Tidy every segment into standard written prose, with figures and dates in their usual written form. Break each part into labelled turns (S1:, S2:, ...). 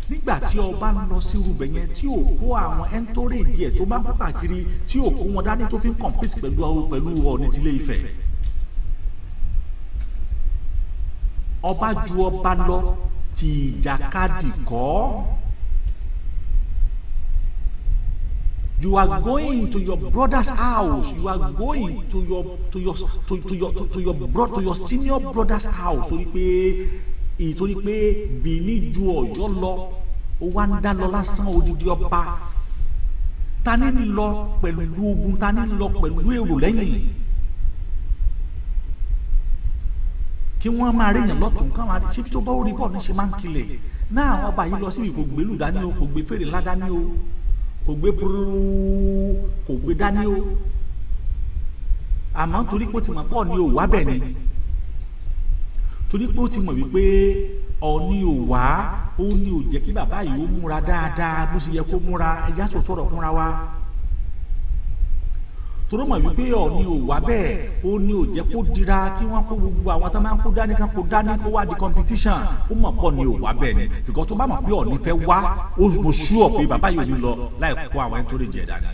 S1: nígbà tí ọba ń lọ sí irú bẹ̀ yẹn tí ò kó àwọn ẹńtórèjì ẹ̀ tó bá ń kó káàkiri tí ò kó wọn dání tó fi ń compete pẹ̀lú Ọọ̀ni ti Ilé Ifẹ̀. ọba ju ọba lọ tí ìjàkadì kọ́. You are going to your brother's house. You are going to your senior brother's house. Torí pé Benin ju Ọ̀yọ́ lọ, ó wá ń dá lọ lásán odidi ọba. Ta ni lọ pẹ̀lú ogun, ta ni lọ pẹ̀lú èrò lẹ́yìn. Kí wọ́n máa rí èèyàn lọ́tún ká máa ṣe tó bá ó rí bọ́ọ̀ ní ṣe máa ń kilẹ̀. Náà ọba yìí lọ síbi kò gbélù dání o, kò gbé fèrè ńlá dání o, kò gbé púrú, kò gbé dání o. Àmọ́ torí pé ó ti mọ̀ pọ̀ ní òwá bẹ̀ ni. Torí pé ó ti mọ̀ wípé Ọọ̀ni ò wá, ó ní ò jẹ́ kí bàbá yìí ó múra dáadáa bó ṣe yẹ kó múra, ẹja tó tọrọ fúnra wa. Torí mọ̀ wípé Ọọ̀ni ò wá bẹ́ẹ̀, ó ní ò jẹ́ kó dira kí wọ́n kó gbogbo àwọn tó máa ń kó dání kan kó dání kó wá di competition. Ó mọ̀ pọ̀ ní ò wá bẹ́ẹ̀ ni, because tó bá mọ̀ pé Ọọ̀ni fẹ́ wá, ó mo sure pé bàbá yìí ò ní lọ láì kó àwọn ẹni tó lè jẹ dání.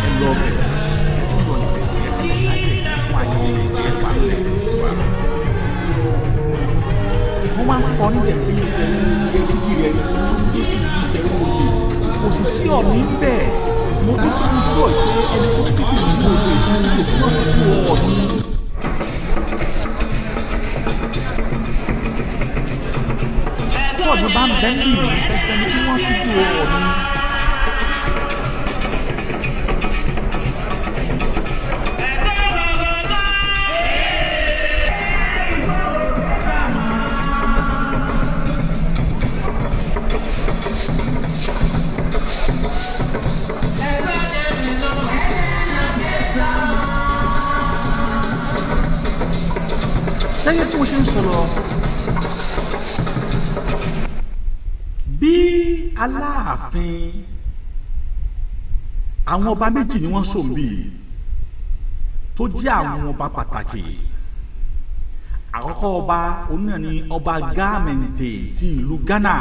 S1: Ẹ lọ bẹ̀, ẹ tún lọ ìgbẹ́, ẹ tún lọ láyé, ẹ kún ayẹyẹ, ẹ wà lẹ̀ wá. Wọ́n máa ń kọ́ níbẹ̀ pé ìfẹ́ kíkì rẹ̀ ló sì fi ìfẹ́ òye. Kò sì sí Ọọ̀ni bẹ́ẹ̀. Mo tún kí n sọ pé ẹni tó kíkì ní òye ìṣẹ́jú òkú náà fi kú Ọọ̀ni. Ọọ̀ni bá ń bẹ́ ní ìlú ẹni tí wọ́n fi kú Ọọ̀ni. Gẹ́gẹ́ bí mo ṣe ń sọ̀rọ̀, bí Aláàfin àwọn ọba méjì ni wọ́n sòmbí tó jẹ́ àwọn ọba pàtàkì. Àkọ́kọ́ ọba òun náà ni ọba Ga Mantse ti ìlú Ghana,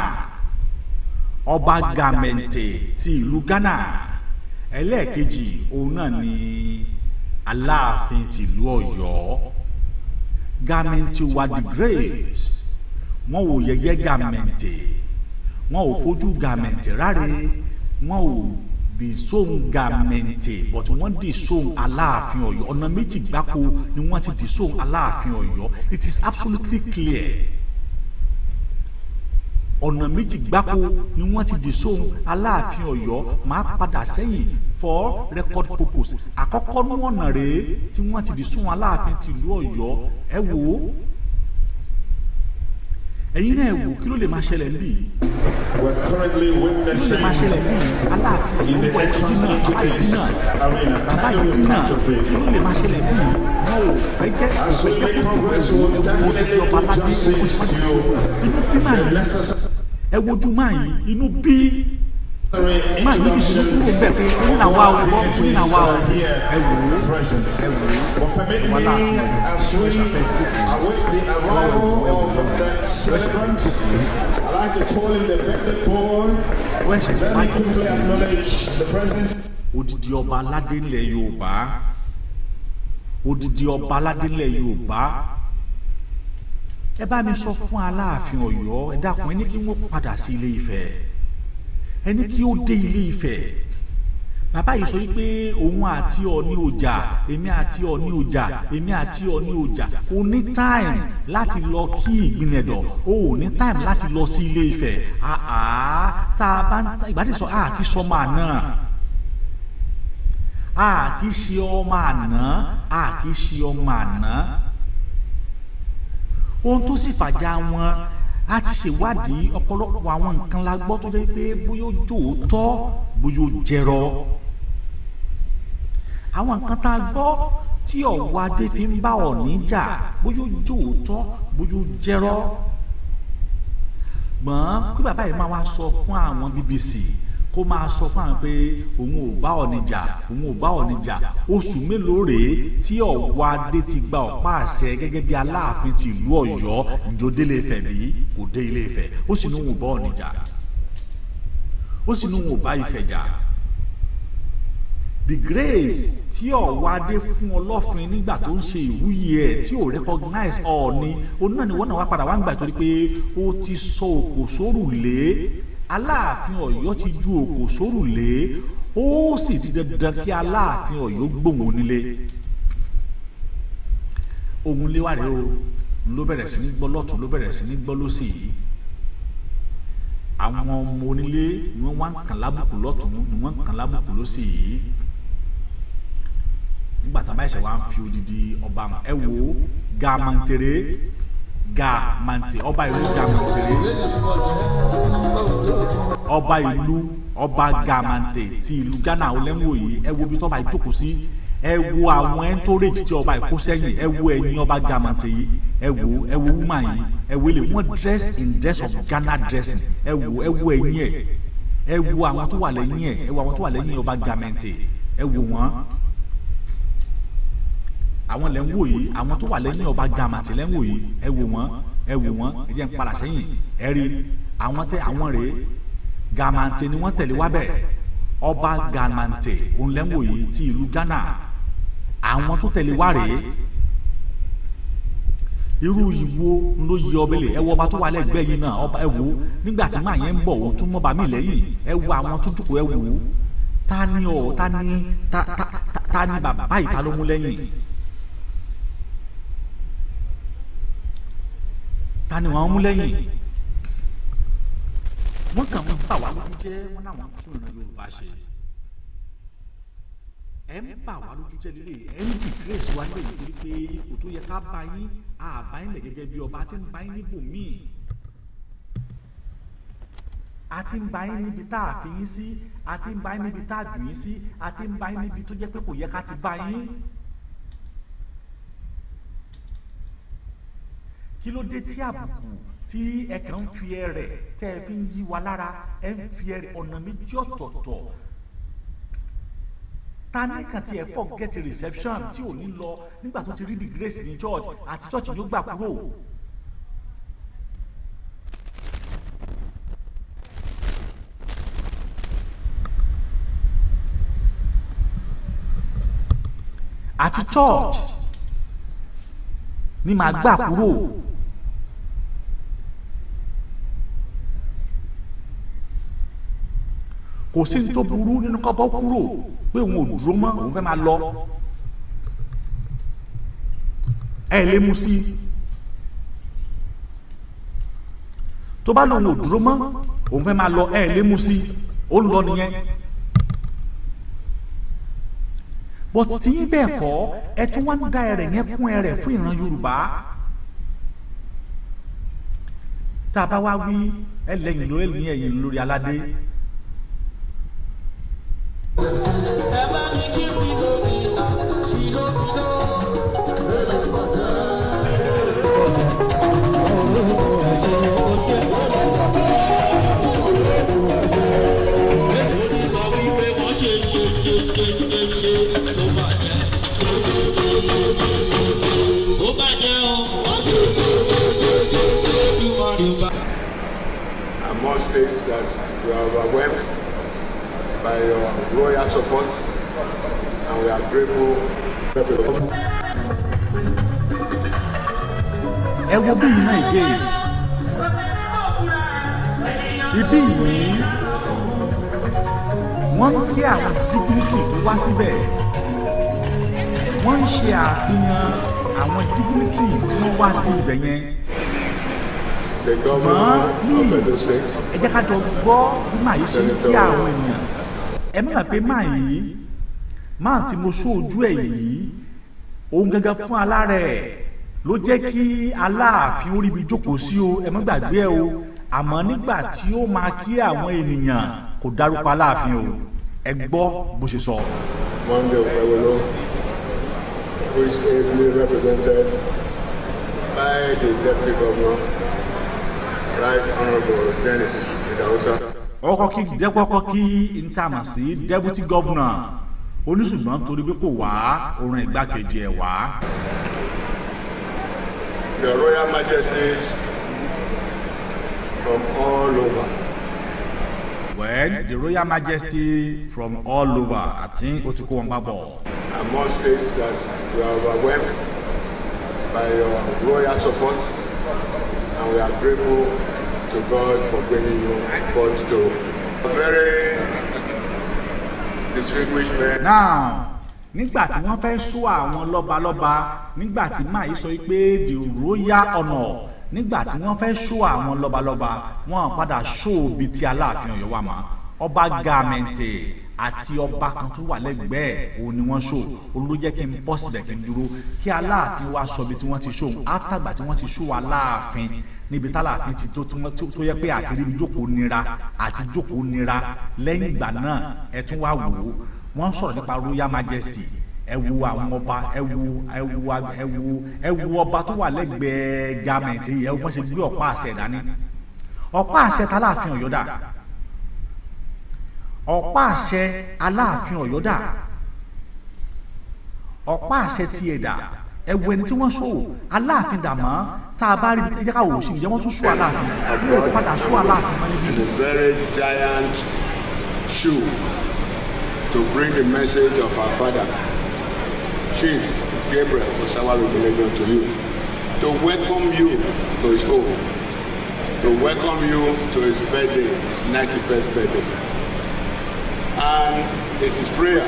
S1: ọba Ga Mantse ti ìlú Ghana. Ẹlẹ́ẹ̀kejì òun náà ni Aláàfin ti ìlú Ọ̀yọ́. Ga Mantse wà the great. Wọ́n ò yẹ̀yẹ́ Ga Mantse, wọ́n ò fojú Ga Mantse ráre, wọ́n ò disown Ga Mantse, but wọ́n disown Alaafin Oyo. Ọ̀nà méjì gbáko ni wọ́n ti disown Alaafin Oyo. It is absolutely clear. Ọ̀nà méjì gbáko ni wọ́n ti disown Alaafin Oyo. Máa padà sẹ́yìn for record purpose. Àkọ́kọ́ ní ọ̀nà rèé tí wọ́n ti disown Aláàfin ti ìlú Ọ̀yọ́. Ẹ wò ó, ẹ̀yin náà ẹ wò kí ló lè máa ṣẹlẹ̀ níbí. Kí ló lè máa ṣẹlẹ̀ níbí. Aláàfin Ọ̀yọ́ bọ̀ ẹ̀ ti dínà, bàbá yìí dínà, bàbá yìí dínà. Kí ló lè máa ṣẹlẹ̀ níbí. Wọ́n ò fẹ́ jẹ́ kó dùn pẹ̀lú ẹ̀wọ̀n odidi ọba aládé owó ṣáájú. Inú bí máa yìí, ẹ wojú máa yìí, inú bí máa yìí fi ṣe kúrò bẹ́ẹ̀ pé ó ní àwa o, ó ní àwa o. Ẹ wò ó, wọn Aláàfin Ọ̀yọ́ ẹ ṣàfẹ́ jókòó, wọ́n ṣẹ̀ṣẹ̀ máa jókòó. Odidi ọba aládé ilẹ̀ Yorùbá, odidi ọba aládé ilẹ̀ Yorùbá. Ẹ bá mi sọ fún Aláàfin Ọ̀yọ́, ẹ dákun, ẹ ní kí wọ́n padà sí Ilé Ifẹ̀, ẹ ní kí ó dé Ilé Ifẹ̀. Bàbá yìí sọ wípé òun àti Ọọ̀ni ọjà, èmi àti Ọọ̀ni ọjà, èmi àti Ọọ̀ni ọjà. O ní time láti lọ kí Ìgbìnẹ̀dọ̀, o ò ní time láti lọ sí Ilé Ifẹ̀. Tá a bá ìgbàdí sọ kí sọmọ àná, kì í ṣe ọmọ àná, kì í ṣe ọmọ àná. Ohun tó sì fàjà wọn, a ti ṣèwádìí ọ̀pọ̀lọpọ̀ àwọn nǹkan la gbọ́ tó dé pé bóyá ó jòótọ́ bóyá ó jẹrọ. Àwọn nǹkan tá a gbọ́ tí Owoade fi ń bá Ọọ̀ni jà bóyá ó jòótọ́ bóyá ó jẹrọ. Gbọ́n kí bàbá yìí máa wá sọ fún àwọn BBC kó máa sọ fún àwọn pé òun ò bá Ọọ̀ni jà òun ò bá Ọọ̀ni jà oṣù mélòó rèé tí Ọ̀wádé ti gba ọ̀pá àṣẹ gẹ́gẹ́ bí Aláàfin ti ìlú Ọ̀yọ́ ìjọ dé Ilé Ifẹ̀ bí kò dé Ilé Ifẹ̀ ó sì ní òun ò bá Ọọ̀ni jà ó sì ní òun ò bá Ifẹ̀ jà. The grace tí Ọ̀wádé fún Ọlọ́fin nígbà tó ń ṣe ìwúyè ẹ̀ tí ò recognize Ọọ̀ni òun náà ni wọ́n náà wá padà wá ń gbà torí pé ó ti sọ òkò sórùlé. Aláàfin Ọ̀yọ́ ti ju òkò sórùlé ó sì di dandan kí Aláàfin Ọ̀yọ́ gbóhùn nílé. Ohun lé wà rẹ o ló bẹ̀rẹ̀ sí ní gbọ́ lọ́tún ló bẹ̀rẹ̀ sí ní gbọ́ lósì yìí. Àwọn ọmọ onílé ni wọ́n wá ń kàn lábùkù lọ́tún ni wọ́n ń kàn lábùkù lósì yìí. Nígbà tá a bá ṣe wá ń fi odidi ọba ẹ wo Ga Mantse Ga Mantse ọba ìlú Ga Mantse ọba Ga Mantse ti ìlú Ghana olẹ́wọ̀n yìí ẹ wo bí tọ́ba ìjókòó sí ẹ wo àwọn entourage tí ọba ìkó sẹ́yìn ẹ wo ẹ̀yìn ọba Ga Mantse yìí ẹ wo woman yìí ẹ wo lè wọ́n dress in dress of Ghana dressing ẹ wo ẹ̀yìn ẹ wo àwọn tó wà lẹ́yìn ẹ wo àwọn tó wà lẹ́yìn ọba Ga Mantse ẹ wo wọ́n àwọn lẹ́ ń wò yìí àwọn tó wà lẹ́yìn ọba Ga Mantse lẹ́ ń wò yìí ẹ wò wọ́n ẹ jẹ́ ń padà sẹ́yìn ẹ rí àwọn rèé Ga Mantse ni wọ́n tẹ̀lé wá bẹ̀ ọba Ga Mantse òun lẹ́ ń wò yìí ti ìlú Ghana àwọn tó tẹ̀lé wá rèé irú ìwo ló yí ọbẹ̀ lè ẹ wo ọba tó wà lẹ́gbẹ̀ẹ́ yìí náà ọba ẹ wò nígbà tí màá yẹn ń bọ̀ ó tún mọ́ba mi lẹ́yìn ẹ wo àwọn tó dùkú ẹ wò ta ni bàbá yìí ta ló mú lẹ́yìn. Ta ni wọ́n mú lẹ́yìn wọ́n kàn ń bà wá lójú jẹ́ wọ́n náà wọ́n tún ìran Yorùbá ṣe ẹ ń bà wá lójú jẹ́ lílé ẹ ń dìgírèsì wá nílé yìí torí pé ipò tó yẹ ká bá yín àbá yín lẹ̀ gẹ́gẹ́ bí ọba àti ń bá yín níbòmíì àti ń bá yín níbi tá a fi yín sí àti ń bá yín níbi tá a jù yín sí àti ń bá yín níbi tó jẹ́ pé kò yẹ ká ti bá yín. Kí ló dé tí àbùkù tí ẹ kàn ń fi ẹrẹ̀ tẹ́ ẹ fi ń yí wa lára ẹ ń fi ẹrẹ̀ ọ̀nà méjì ọ̀tọ̀ọ̀tọ̀ ta ní kan tí ẹ forget reception tí ò ní lọ nígbà tó ti rí the grace ní church àti church yóò gbà kúrò. Àti church ni màá gbà kúrò. Kò sí tó burú nínú kọ́ bọ́ kúrò pé òun ò dúró mọ́ òun fẹ́ máa lọ ẹ lè mú sí tó bá lòun ò dúró mọ́ òun fẹ́ máa lọ ẹ lè mú sí ó ń lọ nìyẹn. But tí yín bẹ́ẹ̀ kọ́ ẹ tún wá ń dá ẹrẹ̀ yẹn kún ẹrẹ̀ fún ìran Yorùbá tá a bá wá wí ẹ lẹ́yìn lórí ẹ̀yìn ẹ̀yìn lórí aládé.
S2: I must state that we are overwhelmed by your royal support and we are grateful.
S1: Ẹ wo bí iná ìgé ibi yìí wọ́n ń kí àwọn dignity tó wá síbẹ̀ wọ́n ń ṣe àfihàn àwọn dignity tí wọ́n wá sí ibẹ̀ yẹn. Ṣùgbọ́n ẹ jẹ́ ká jọ gbọ́ bí màá yìí ṣe ń kí àwọn ènìyàn. Ẹ má gbàgbé máa tí mo sọ ojú ẹ̀ yìí òun gẹ́gẹ́ fún alárẹ̀ ló jẹ́ kí Aláàfin ó rí ibi jókòó sí o ẹ má gbàgbé ẹ o àmọ́ nígbà tí ó máa kí àwọn ènìyàn kò dárúkọ Aláàfin o ẹ gbọ́ bó ṣe sọ.
S2: Monday Owolo, who is ably represented by the Deputy Governor, Right Honourable Dennis Idawusa.
S1: ọkọ̀ kí ntàmà sí deputy governor oníṣùgbọ́n torí pé kò wá orin ìgbákejì ẹ̀ wá.
S2: The Royal Majesties from all over.
S1: When the Royal Majesty from all over, I think Otuko Mbabo.
S2: I must state that we are overwhelmed by your royal support, and we are grateful to God for bringing you forth to a very distinguished man.
S1: Now, nígbà tí wọ́n fẹ́ sọ àwọn lọ́balọ́ba, nígbà tí máa yí sọ pé the royal honour, nígbà tí wọ́n fẹ́ sọ àwọn lọ́balọ́ba, wọ́n padà sọ bí ti Aláàfin Ọ̀yọ́ wa mọ́. Ọba Ga Mantse àti ọba kan tó wà lẹ́gbẹ̀ẹ́ òun ni wọ́n sọ. Olú jẹ́ kí n bọ́ síbẹ̀ kí n dúró kí Aláàfin wa sọ bí tí wọ́n ti sọ. After gbà tí wọ́n ti sọ Aláàfin níbi táláàfin ti tó yẹ pé àti rí jókòó nira lẹ́yìn ìgbà náà ẹ tún wá wò ó wọ́n sọ̀rọ̀ nípa Royal Majesty ẹ wo àwọn ọba ẹ wo ọba tó wà lẹ́gbẹ̀ẹ́ Ga Mantse yìí ẹ wọ́n ṣe gbé ọ̀pá àṣẹ dání ọ̀pá àṣẹ táláàfin Ọ̀yọ́ dà ọ̀pá àṣẹ Aláàfin Ọ̀yọ́ dà ọ̀pá àṣẹ tiẹ̀ dà ẹ wo ẹni tí wọ́n sọ Aláàfin dàmọ́ tá a bá rí ibi tí ká wò ó sí ìjẹ́ wọ́n tún sọ Aláàfin wọ́n padà sọ Aláàfin mọ́ níbí.
S2: A very giant shoe to bring the message of our father Chief Gabriel Osawaru to you, to welcome you to his home, to welcome you to his birthday, his 91st birthday. And it's his prayer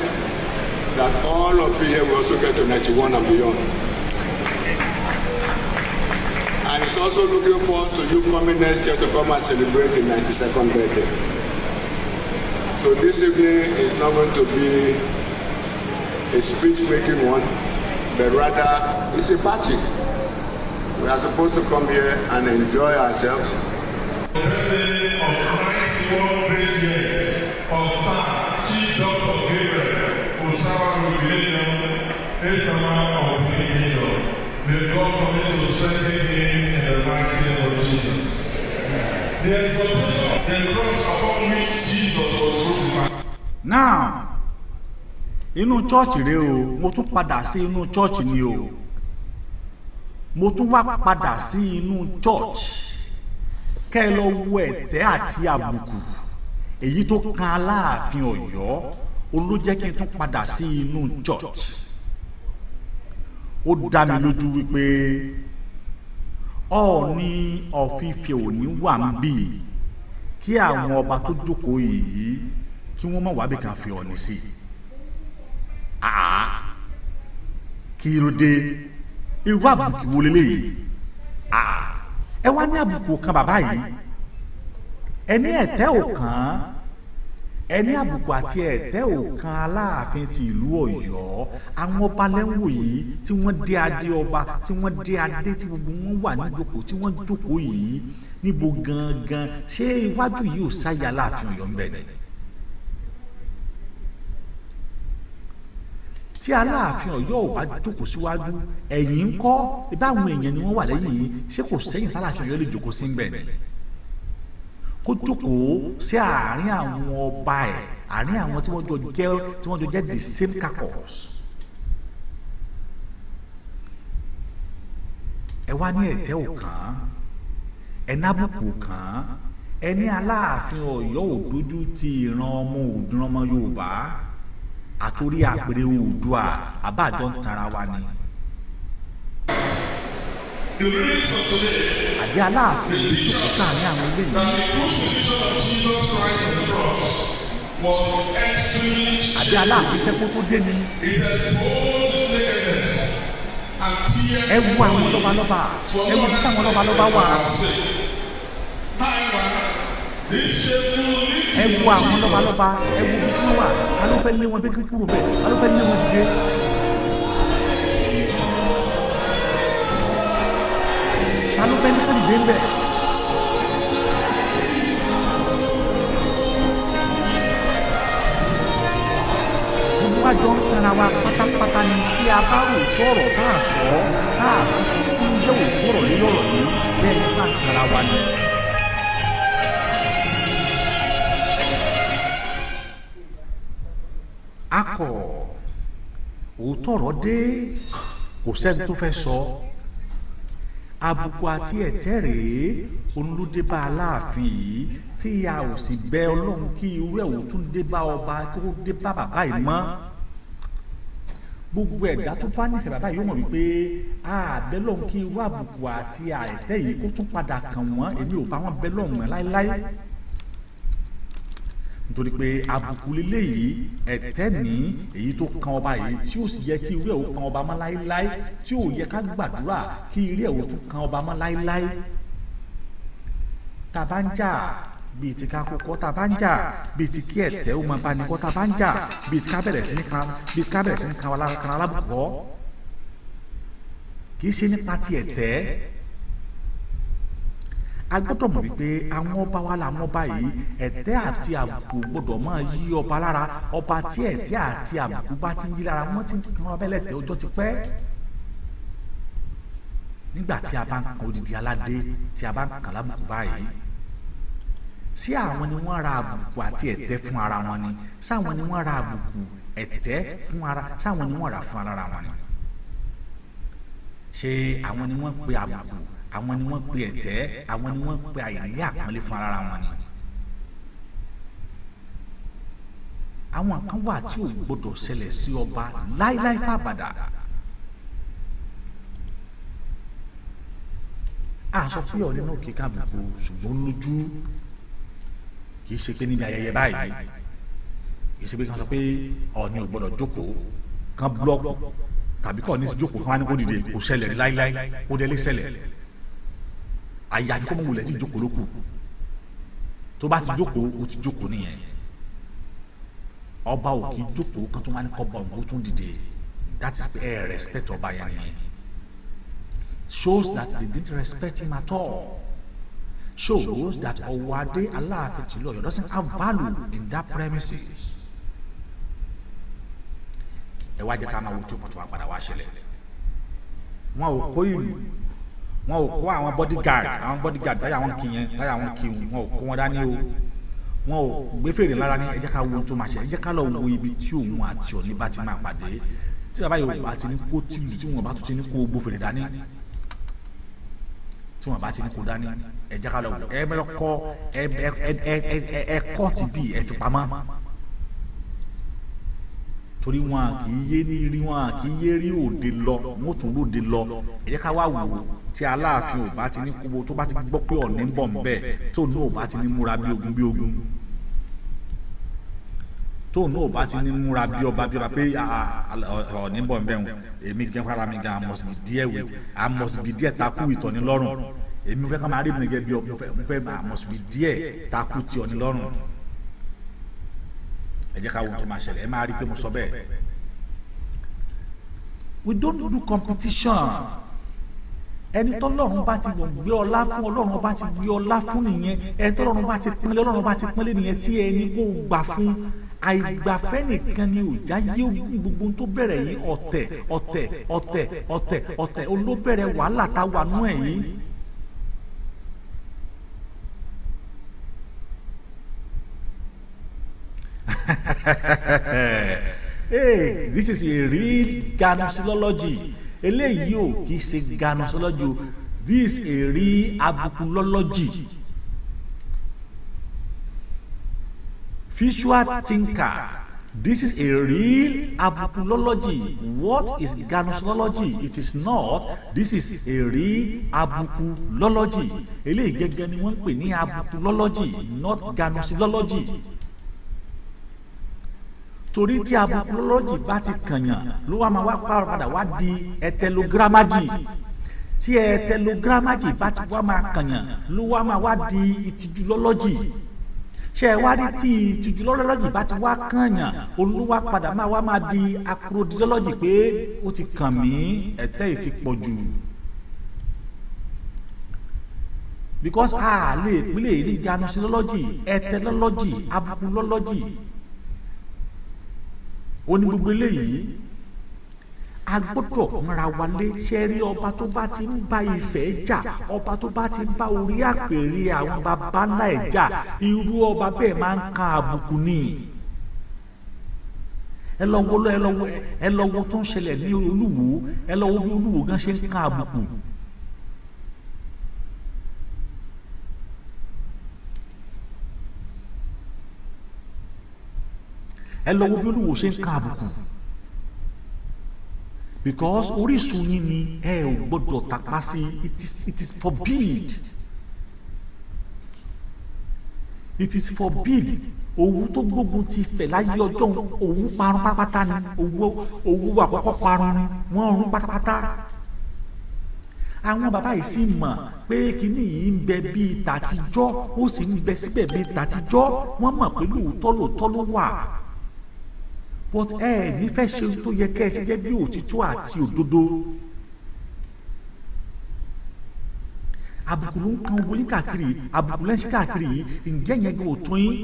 S2: that all of you here will also get to 91 and beyond. And he's also looking forward to you coming next year to come and celebrate the 92nd birthday. So this evening is not going to be a speech-making one, but rather it's a party. We are supposed to come here and enjoy ourselves.
S3: The birthday of 91 great years of Sir Chief Dr. Gabriel Osawaru is the man of the kingdom. May God commit to strengthen him in the mighty name of Jesus. The exaltation of the cross upon which Jesus was crucified.
S1: Now, inú chọ́ọ̀chì rẹ o mo tún padà sí inú chọ́ọ̀chì ni o mo tún wá padà sí inú chọ́ọ̀chì kẹ́ ẹ lọ wo ẹ̀tẹ́ àti àbùkù èyí tó kan Aláàfin Ọ̀yọ́ olójẹ́ kí n tún padà sí inú chọ́ọ̀chì ó dá mi lójú wípé Ọọ̀ni of Ife òní wà ń bì kí àwọn ọba tó jókòó yìí kí wọ́n má wábì kan fi Ọọ̀ni sí kí ló dé irú àbùkù wo leléyìí ẹ wá ní àbùkù kan bàbá yìí ẹni ẹ̀tẹ́ ò kàn ẹni àbùkù àti ẹ̀tẹ́ ò kan Aláàfin ti ìlú Ọ̀yọ́ àwọn ọba lẹ́wọ̀ yìí tí wọ́n dé adé ọba tí wọ́n dé adé tí gbogbo wọn wà níjókòó tí wọ́n jókòó yìí níbo gangan ṣé iwájú yìí ò sáyà Aláàfin Ọ̀yọ́ ń bẹ ni. tí Aláàfin Ọ̀yọ́ ò bá jókòó síwájú ẹ̀yìn ń kọ́ ibà àwọn èèyàn ni wọ́n wà lẹ́yìn yìí ṣé kò sẹ́yìn t'Aláàfin Ọ̀yọ́ lè jókòó sí ń bẹ̀ ni kó jókòó sí àárín àwọn ọba ẹ̀ àárín àwọn tí wọ́n jọ jẹ́ the same caucus ẹ wá ní ẹ̀tẹ́ ò kàn ẹ̀ní àbùkù ò kàn ẹni Aláàfin Ọ̀yọ́ ò dójú ti ìran ọmọ Yorùbá àtòrí àpèrè Oòduà àbájọ ń tara wa ni. àbí Aláàfin ti jókòó sáàrin àwọn eléyìí. àbí Aláàfin fẹ́ kó tó dé ni. ẹ wo àwọn lọ́balọ́ba ẹ wo bí táwọn lọ́balọ́ba wà. ẹ wo àwọn lọ́balọ́ba ẹ wo bí tí wọ́n wà ta ló fẹ́ lé wọn bẹ́ẹ̀ kúrò bẹ́ẹ̀ ta ló fẹ́ lé wọn dìde. ta ló fẹ́ lé wọn dìde ń bẹ̀. gbogbo àjọ ń tara wa pátápátá ni tí a bá rò tọrọ tá a sọ tá a bá sọ tí ń jẹ́ òtọrọ nínú ọ̀rọ̀ yìí bẹ́ẹ̀ ni bá ń tara wa ni. kọ̀ òótọ́ ọ̀rọ̀ dé kò sẹ́ni tó fẹ́ sọ àbùkù àti ẹ̀tẹ́ rèé olùdé bá Aláàfin yìí tí a ò sì bẹ Ọlọ́run kí irú ẹ̀ ò tún dé bá ọba tó dé bá bàbá yìí mọ́ gbogbo ẹ̀dá tó bá nífẹ̀ẹ́ bàbá yìí ó mọ̀ wípé bẹ Ọlọ́run kí irú àbùkù àti ẹ̀tẹ́ yìí kó tún padà kàn wọ́n èmi ò bá wọn bẹ Ọlọ́run mọ́ láéláé nítorí pé àbùkù lélẹ́yìí ẹ̀tẹ́ ní èyí tó kan ọba yìí tí ó sì yẹ kí irú ẹ̀ ò kan ọba mọ́ láéláé tí ò yẹ ká gbàdúrà kí irú ẹ̀ ò tún kan ọba mọ́ láéláé tá a bá ń jà bíi ti ká kókó tá a bá ń jà bíi ti kí ẹ̀tẹ́ ó máa bá ní kó tá a bá ń jà bíi ti ká bẹ̀rẹ̀ sí ní kan alábùkọ́ kì í ṣe nípa ti ẹ̀tẹ́ a gbọ́dọ̀ mọ̀ wípé àwọn ọba wa làwọn ọba yìí ẹ̀tẹ́ àti àbùkù gbọ́dọ̀ máa yí ọba lára ọba tí ẹ̀tẹ́ àti àbùkù bá ti ń yí lára wọ́n ti ń kan ọbẹ̀ lẹ́tẹ̀ẹ́ ọjọ́ ti pẹ́ nígbà tí a bá ń kan odidi aládé tí a bá ń kan lábùkù báyìí sí àwọn ni wọ́n ra àbùkù àti ẹ̀tẹ́ fún ara wọn ni sáwọn ni wọ́n ra àbùkù ẹ̀tẹ́ fún ara sáwọn ni wọ́n rà fún ara wọn ni ṣé àwọn ni wọ́n pe àbùkù àwọn ni wọ́n pe ẹ̀tẹ́ àwọn ni wọ́n pe àìní àpọ́nlé fún ara wọn ni àwọn kan wà tí ò gbọdọ̀ ṣẹlẹ̀ sí ọba láíláí fàbàdà àṣọ pé ọ̀rẹ́ náà kíkà àbùkù ṣùgbọ́n lójú kì í ṣe pé níbi ayẹyẹ báyìí kì í ṣe pé sọ pé Ọọ̀ni ò gbọdọ̀ jókòó kan blọọkù tàbí kọ́ ní ti jókòó kan wá ní kó dìde kò ṣẹlẹ̀ láíláí kó délé ṣẹlẹ̀ àyàfi kọ́ mọ̀ wulẹ̀ tí jókòó ló kù tó bá ti jókòó ó ti jókòó nìyẹn ọba ò kì í jókòó kan tó wá ní kọ́ bá òun ó tún dìde that is pé respect ọba yẹn nìyẹn shows that they didn't respect him at all shows that Owoade Alaafin Oyo doesn't have value in that premises ẹ wá jẹ́ ká máa wo tó pọ̀ tó wá padà wá ṣẹlẹ̀ wọn ò kó ìlú wọn ò kó àwọn bodyguard táyà wọn kì yẹn táyà wọn kì wọn ò kó wọn dání o wọn ò gbé fèrè lára ní ẹ jẹ́ ká wo ohun tó máa ṣe ẹ jẹ́ ká lọ wo ibi tí òun àti Ọọ̀ni bá ti máa pàdé tí bàbá yóò bá ti ní kó tìlù tí wọn bá tún ti ní kó gbó fèrè dání tí wọn bá ti ní kó dání ẹ jẹ́ ká lọ wo ẹ mẹ́lọ kọ́ ẹ kọ́ ti bí ẹ fi pamọ́ torí wọn kì í yé ní rí wọn kì í yé rí òde lọ wọn ò tún lóde lọ ẹ jẹ́ ká wá wò ó tí Aláàfin ò bá ti ní kúbo tó bá ti gbọ́ pé Ọọ̀ni ń bọ̀ ń bẹ̀ tó náà ò bá ti ní múra bí ogun tó náà ò bá ti ní múra bí ọba pé Ọọ̀ni ń bọ̀ ń bẹ̀ wọn èmi gẹ́ fara mi gan I must be díẹ̀ takú ìtọ́ni lọ́rùn èmi fẹ́ ká máa rí mi gẹ́gẹ́ bí ọba fẹ́ I must be díẹ̀ takú ti Ọọ̀ni lọ́rùn ẹ jẹ́ ká wo tó máa ṣẹlẹ̀ ẹ máa rí pé mo sọ bẹ́ẹ̀. We don't do competition ẹni tọ́lọ́run bá ti gbé ọlá fún Ọlọ́run bá ti gbé ọlá fún nìyẹn ẹni tọ́lọ́run bá ti pínlẹ̀ Ọlọ́run bá ti pínlẹ̀ nìyẹn tí ẹni kò gbà fún àìgbàfẹ́ nìkan ni òjá yé gbogbo tó bẹ̀rẹ̀ yìí ọ̀tẹ̀ olóbẹ̀rẹ̀ wàhálà tá wà nú ẹ̀ yìí. Hey, this is a real ganosilology. Eléyìí ò kì í ṣe ganosilology o. This is a real abukulology. Visual thinker. This is a real abukulology. What is ganosilology? It is not. This is a real abukulology. Eléyìí gẹ́gẹ́ ni wọ́n ń pè ní abukulology, not ganosilology. Torí tí abukulology bá ti kànyàn ló wá máa wá padà wá di ẹtẹlogrammagy tí ẹtẹlogrammagy bá ti wá máa kànyàn ló wá máa wá di ìtìjúlọ́lọ́jì ṣe ẹ wá rí tí ìtìjúlọ́lọ́jì bá ti wá kànyàn olúwa padà máa wá máa di acrodidology pé ó ti kàn mí ẹ̀tẹ́ yìí ti pọ̀ jù because a lè pínlẹ̀ ní ganosilology ẹtẹlọ́lọ́jì abukulọ́lọ́jì ó ní gbogbo eléyìí a gbọ́dọ̀ mọ́ra wálé ṣe rí ọba tó bá ti ń bá Ifẹ̀ jà ọba tó bá ti ń bá orí àpèrè àwọn baba ńlá ẹ̀ jà irú ọba bẹ́ẹ̀ máa ń kan àbùkù ni ẹ lọ wo tó ń ṣẹlẹ̀ ní Olúwo, ẹ lọ wo bí Olúwo gan ṣe ń kan àbùkù. ẹ lọ wo bí Olúwo ṣe ń kan àbùkù, because orísun yín ni ẹ ò gbọ́dọ̀ tàpá sí. It is forbid. It is forbid. Òwú tó gbógun ti Ifẹ̀ láyé ọjọ́ òwú parun pátápátá ni, òwú àkọ́kọ́ parun ni, wọ́n run pátápátá. Àwọn bàbá yìí sì mọ̀ pé kíní yìí ń bẹ bíi tàtijọ́, ó sì ń bẹ síbẹ̀ bíi tàtijọ́. Wọ́n mọ̀ pé lóòótọ́ ló wà. But ẹ nífẹ̀ẹ́ ṣe tó yẹ kẹ́ ẹ ṣe jẹ́ bí òtítọ́ àti òdodo. Àbùkù ló ń kan owó yín káàkiri, àbùkù lẹ́ ń ṣe káàkiri yìí, ǹjẹ́ yẹn gan òtún yín?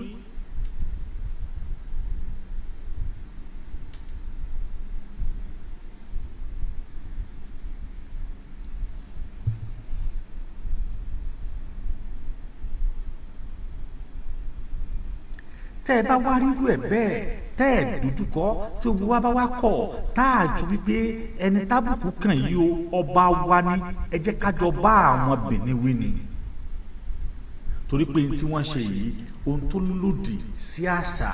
S1: tẹ́ ẹ bá wá rírú ẹ̀ bẹ́ẹ̀ tẹ́ ẹ dojúkọ tí ogun wa bá wá kọ̀ tá a jù wípé ẹni tábùkù kàn yìí o ọba wa ni ẹ jẹ́ ká jọ bá àwọn Benin wí ni, torí pé tí wọ́n ṣe yìí ohun tó lòdì sí àṣà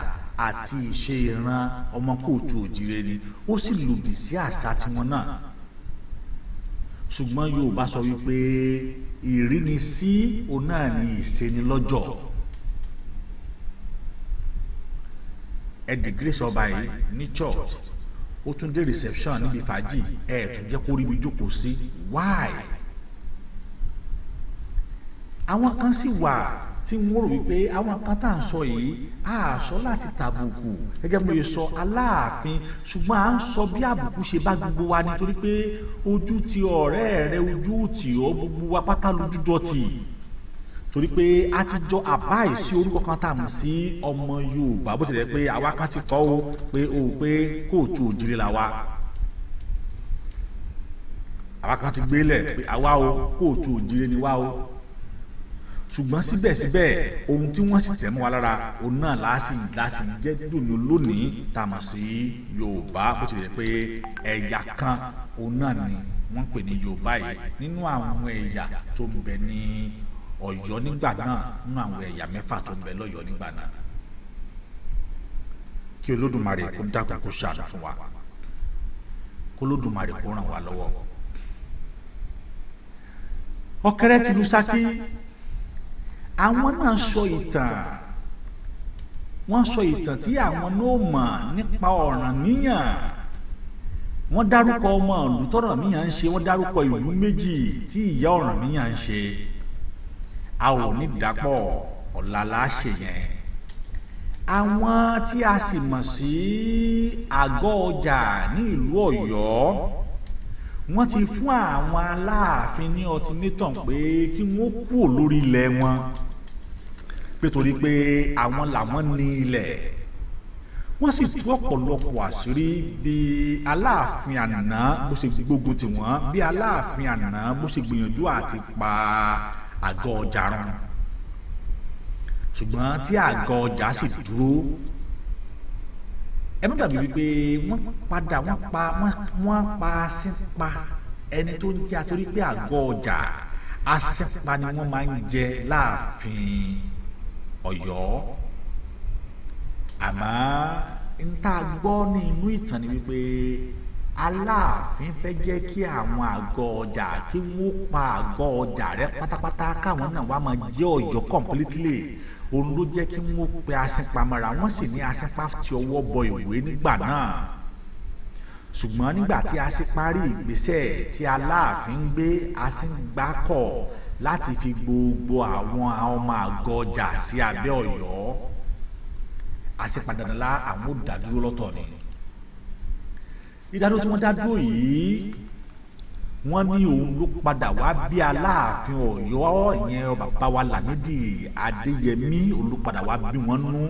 S1: àti ìṣe ìran ọmọ kóòtù òjìrè ni, ó sì lòdì sí àṣà tiwọn náà. ṣùgbọ́n Yorùbá sọ wípé ìrínisí òun náà ni ìṣenilọ́jọ̀. ẹ dìgírèsì ọba yìí ní church, ó tún dé reception níbi fàájì, ẹ tún jẹ́ kó rí ibi jókòó sí. why? àwọn kan sì wà tí wọ́n rò wípé àwọn kan tá à ń sọ yìí àṣọ láti tàbùkù gẹ́gẹ́ bí mo sọ Aláàfin, ṣùgbọ́n à ń sọ bí àbùkù ṣe bá gbogbo wa nítorí pé ojú ti ọ̀rẹ́ rẹ ojú tì ọ́, gbogbo wa pátá lójú dọ̀tí, torí pé a ti jọ àbáyé sí orúkọ kan tá a mọ̀ sí ọmọ Yorùbá, bó tilẹ̀ pé àwa kan ti kọ́ o pé kóòtù òjìrè là wa, àwa kan ti gbélẹ̀ pé àwa o kóòtù òjìrè ni wa o, ṣùgbọ́n síbẹ̀síbẹ̀ ohun tí wọ́n sì tẹ̀ mọ́ wa lára òun náà láàsì jẹ́ dùnú lónìí tá a mọ̀ sí Yorùbá, bó tilẹ̀ pé ẹ̀yà kan òun náà ni wọ́n pè ní Yorùbá yìí nínú àwọn ẹ̀yà tó ń bẹ ní Ọ̀yọ́ nígbà náà, nínú àwọn ẹ̀yà mẹ́fà tó ń bẹ lọ́yọ́ nígbà náà. Kí Olódùmarè kó dákun kó ṣàánú fún wa, kó Olódùmarè kó ràn wá lọ́wọ́. Ọ̀kẹ́rẹ́ tìlú Ṣakí, àwọn náà sọ ìtàn, wọ́n sọ ìtàn tí àwọn náà mọ̀ nípa Ọ̀rànmíyàn. Wọ́n dárúkọ ọmọ ìlú tọ́rànmíyàn ń ṣe, wọ́n dárúkọ ìlú méjì tí ìyá Ọ̀rànmíyàn ń ṣe. A ò ní dàpọ̀ ọ̀la láṣẹ yẹn. Àwọn tí a sì mọ̀ sí àgọ́ ọjà ní ìlú Ọ̀yọ́, wọ́n ti fún àwọn Aláàfin ní ọtínétọ̀n pé kí wọ́n kúrò lórí ilẹ̀ wọn, pé torí pé àwọn làwọn ní ilẹ̀. Wọ́n sì tú ọ̀pọ̀lọpọ̀ àṣírí bí Aláàfin àná bó ṣe gbógun tì wọ́n, bí Aláàfin àná bó ṣe gbìyànjú àti pa àgọ́ ọjà run, ṣùgbọ́n tí àgọ́ ọjà sì dúró. Ẹ má gbàgbé wípé wọ́n pa asínpa ẹni tó ń jẹ́ àtorí pé àgọ́ ọjà asínpa ni wọ́n máa ń jẹ láàfin Ọ̀yọ́. Àmọ́ n tá a gbọ́ ní inú ìtàn ni wípé Aláàfin fẹ́ jẹ́ kí àwọn àgọ́ ọjà kí wọ́n pa àgọ́ ọjà rẹ́ pátápátá, káwọn náà wá máa jẹ́ Ọ̀yọ́ completely. Òun ló jẹ́ kí wọ́n pe asínpa mọ́ra, wọ́n sì ní asínpa ti ọwọ́ bọ ìwé nígbà náà. Ṣùgbọ́n nígbà tí asínpa rí ìgbésẹ̀ tí Aláàfin ń gbé, asínpa kọ̀ láti fi gbogbo àwọn ọmọ àgọ́ ọjà sí abẹ́ Ọ̀yọ́. Asínpa dandan lá àwọn ò dá dúró lọ́tọ̀ ni. Ìdádúró tí wọ́n dá dúró yìí, wọ́n ní òun ló padà wá bí Aláàfin Ọ̀yọ́, ìyẹn bàbá wa Lámídì Adéyẹmí, òun ló padà wá bí wọ́n nú,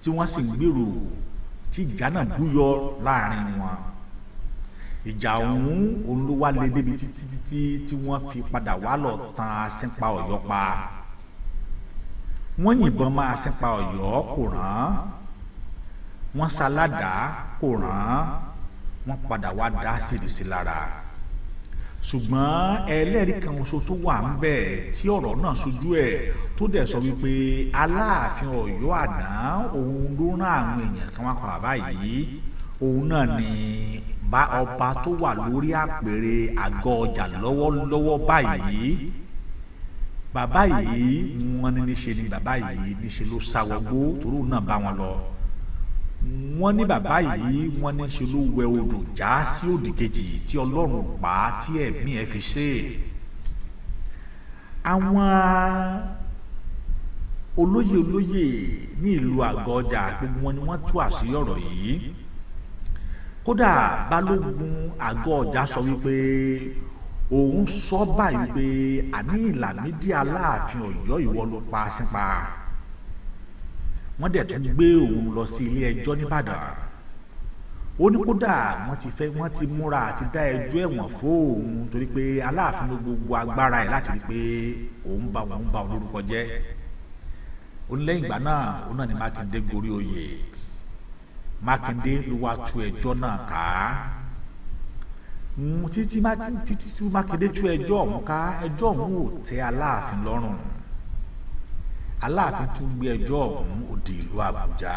S1: tí wọ́n sì ń gbèrò tí ìjà náà búyọ láàrin wọn. Ìjà òun ló wá lé débi títí tí wọ́n fi padà wá lọ tan Asínpa Ọ̀yọ́ pa. Wọ́n yìnbọn mọ́ Asínpa Ọ̀yọ́ kò rán, wọ́n ṣaládàá kò rán wọ́n padà wá dá sídìsí lára ṣùgbọ́n ẹlẹ́rìí kan oṣù tó wà ń bẹ̀ tí ọ̀rọ̀ náà ṣojú ẹ̀ tó dẹ̀ sọ wípé Aláàfin Ọ̀yọ́ àná òun ló rán àwọn èèyàn kan wá pa bàbá yìí òun náà ni ọba tó wà lórí àpèrè àgọ́ ọjà lọ́wọ́lọ́wọ́ báyìí bàbá yìí wọ́n ní níṣe ni bàbá yìí níṣe ló sáwọ́gbó torí òun náà bá wọn lọ wọ́n ní bàbá yìí wọ́n ní ṣe ló wẹ odò já sí òdì kejì tí Ọlọ́run pa tí ẹ̀mí ẹ̀ fi ṣe àwọn olóyè ní ìlú àgọ́ ọjà gbogbo wọn ni wọ́n tú àṣírí ọ̀rọ̀ yìí kódà balógun àgọ́ ọjà sọ wípé òun sọ báyìí pé àní Lámídì Aláàfin Ọ̀yọ́ ìwọ ló pa sípa wọ́n dẹ̀ tún gbé òun lọ sí ilé ẹjọ́ nìbàdàn ó ní kódà wọ́n ti múra àti dá ẹjọ́ ẹ̀wọ̀n fóun torí pé Aláàfin ló gbogbo agbára ẹ̀ láti rí pé òun bá olórúkọ jẹ́ ó ní lẹ́yìn ìgbà náà òun náà ni Mákindé gorí oyè Mákindé ló wá tú ẹjọ́ náà ká títí Mákindé tú ẹjọ́ ọ̀hún ká ẹjọ́ ọ̀hún ò tẹ́ Aláàfin lọ́rùn Aláàfin tún gbé ẹjọ́ ọ̀hún ó di ìlú Àbújá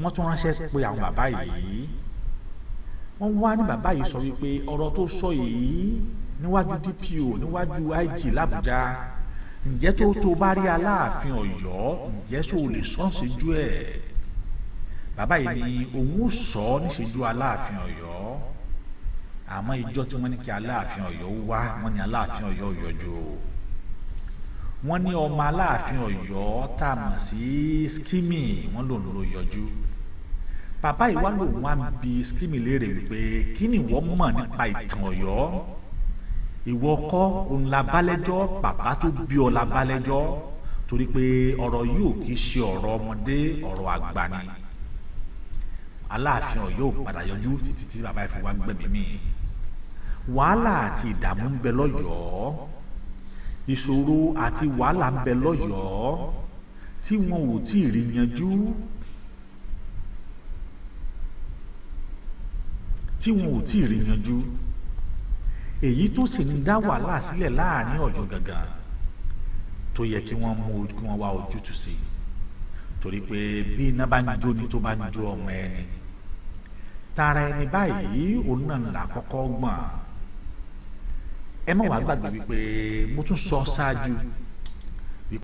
S1: wọ́n tún ránṣẹ́ pé àwọn bàbá yìí wọ́n wá ní bàbá yìí sọ wípé ọ̀rọ̀ tó sọ yìí níwájú DPO níwájú IG l'Àbújá ǹjẹ́ tó bá rí Aláàfin Ọ̀yọ́ ǹjẹ́ sọ lè sọ níṣẹ́jú ẹ̀ bàbá yìí ni òun sọ níṣẹ́jú Aláàfin Ọ̀yọ́ àmọ́ ìjọ tí wọ́n ní kí Aláàfin Ọ̀yọ́ wá wọ́n ní Aláàfin Ọ̀yọ́ yọjú wọ́n ní ọmọ Aláàfin Ọ̀yọ́ tá a mọ̀ sí Skimmy wọ́n lòun ló yọjú bàbá yìí wá lòun wá ń bi Skimmy léèrè wípé kí ni ìwọ mọ̀ nípa ìtàn Ọ̀yọ́ ìwọ kọ́ òun la bálẹ́jọ́ bàbá tó bí ọ la bálẹ́jọ́ torí pé ọ̀rọ̀ yìí ò kì í ṣe ọ̀rọ̀ ọmọdé ọ̀rọ̀ àgbà ni Aláàfin Ọ̀yọ́ ò padà yọjú títí tí bàbá yìí fi wá gbẹ̀mí mi wàhálà àti ìdààmú ń bẹ lọ́yọ̀ọ́ ìṣòro àti wàhálà ń bẹ lọ́yọ̀ọ́ tí wọn ò tí ì rí yanjú èyí tó sì ń dá wàhálà sílẹ̀ láàrin Ọ̀yọ́ gangan tó yẹ kí wọ́n wá ojútùú sí torí pé bí iná bá ń jó ni tó bá ń jó ọmọ ẹni tara ẹni báyìí òun náà là kọ́kọ́ gbọ̀n ẹ má wàá gbàgbé wípé mo tún sọ ṣáájú